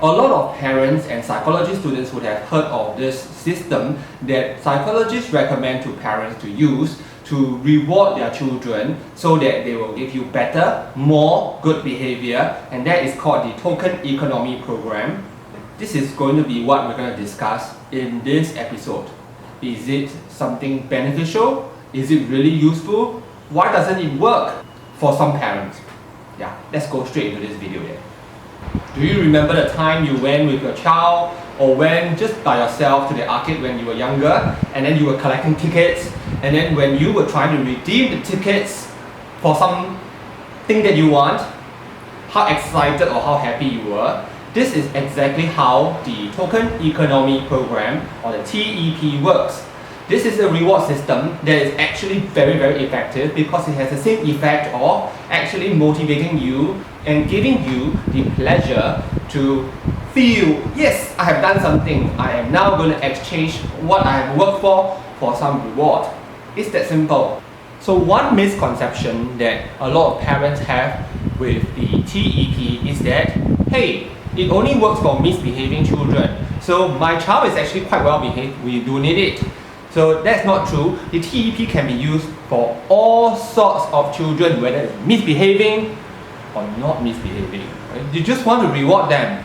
A lot of parents and psychology students would have heard of this system that psychologists recommend to parents to use to reward their children so that they will give you better, more good behavior, and that is called the token economy program. This is going to be what we're going to discuss in this episode. Is it something beneficial? Is it really useful? Why doesn't it work for some parents? Yeah, let's go straight into this video then. Do you remember the time you went with your child or went just by yourself to the arcade when you were younger, and then you were collecting tickets, and then when you were trying to redeem the tickets for something that you want, how excited or how happy you were? This is exactly how the token economy program or the TEP works. This is a reward system that is actually very effective because it has the same effect of actually motivating you and giving you the pleasure to feel, yes, I have done something. I am now going to exchange what I have worked for some reward. It's that simple. So one misconception that a lot of parents have with the TEP is that, hey, it only works for misbehaving children. So my child is actually quite well behaved, we do need it. So that's not true. The TEP can be used for all sorts of children, whether it's misbehaving or not misbehaving. Right? You just want to reward them.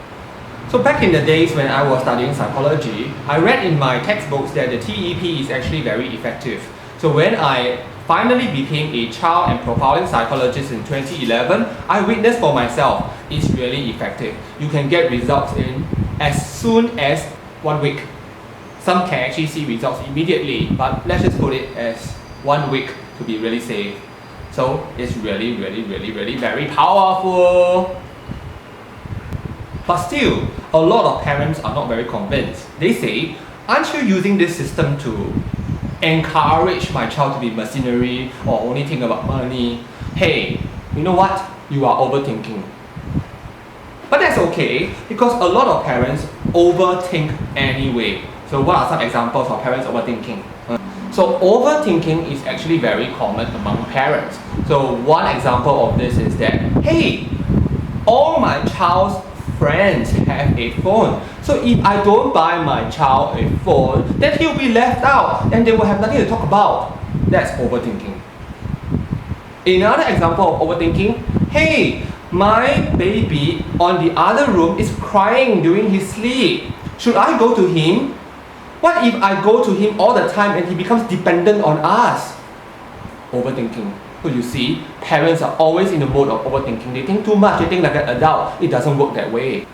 So back in the days when I was studying psychology, I read in my textbooks that the TEP is actually very effective. So when I finally became a child and profiling psychologist in 2011, I witnessed for myself it's really effective. You can get results in as soon as 1 week. Some can actually see results immediately, but let's just put it as 1 week to be really safe. So it's really very powerful. But still, a lot of parents are not very convinced. They say, aren't you using this system to encourage my child to be mercenary or only think about money? Hey, you know what? You are overthinking. But that's okay, because a lot of parents overthink anyway. So what are some examples of parents overthinking? So overthinking is actually very common among parents. So one example of this is that, hey, all my child's friends have a phone. So if I don't buy my child a phone, then he'll be left out and they will have nothing to talk about. That's overthinking. Another example of overthinking, hey, my baby on the other room is crying during his sleep. Should I go to him? What if I go to him all the time and he becomes dependent on us? Overthinking. So you see, parents are always in the mode of overthinking. They think too much, they think like an adult. It doesn't work that way.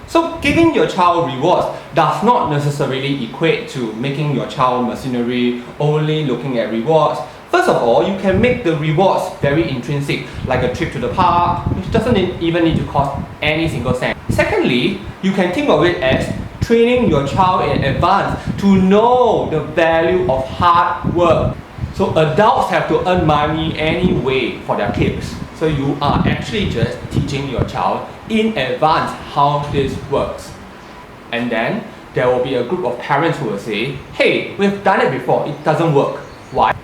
So giving your child rewards does not necessarily equate to making your child mercenary, only looking at rewards. First of all, you can make the rewards very intrinsic, like a trip to the park, which doesn't even need to cost any single cent. Secondly, you can think of it as training your child in advance to know the value of hard work. So adults have to earn money anyway for their kids. So you are actually just teaching your child in advance how this works. And then there will be a group of parents who will say, hey, we've done it before, it doesn't work. Why?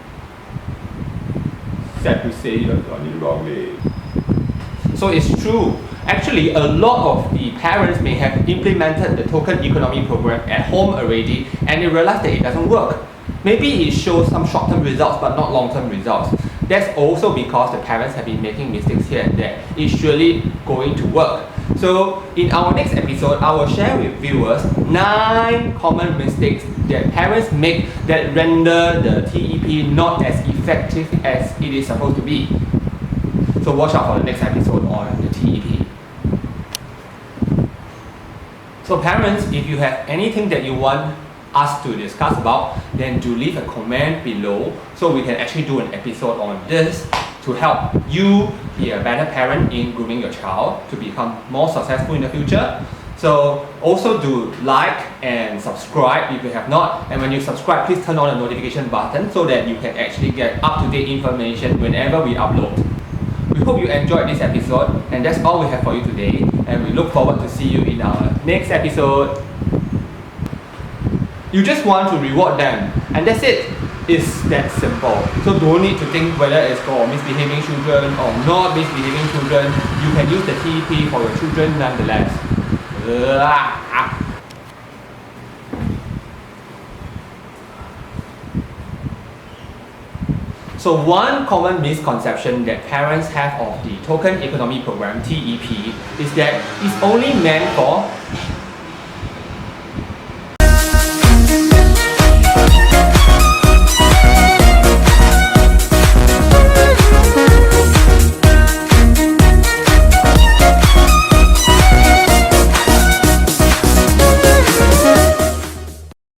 Sad to say, you've done it wrongly. So it's true. Actually, a lot of the parents may have implemented the token economy program at home already and they realize that it doesn't work. Maybe it shows some short-term results but not long-term results. That's also because the parents have been making mistakes here and there. It's surely going to work. So in our next episode, I will share with viewers 9 common mistakes that parents make that render the TEP not as effective as it is supposed to be. So watch out for the next episode on the TEP. So parents, if you have anything that you want us to discuss about, then do leave a comment below so we can actually do an episode on this to help you be a better parent in grooming your child to become more successful in the future. So also do like and subscribe if you have not, and when you subscribe, please turn on the notification button so that you can actually get up-to-date information whenever we upload. We hope you enjoyed this episode, and that's all we have for you today, and we look forward to see you in our next episode. You just want to reward them, and that's it. It's that simple. So don't need to think whether it's for misbehaving children or not misbehaving children. You can use the TEP for your children nonetheless. So one common misconception that parents have of the Token Economy Program, TEP, is that it's only meant for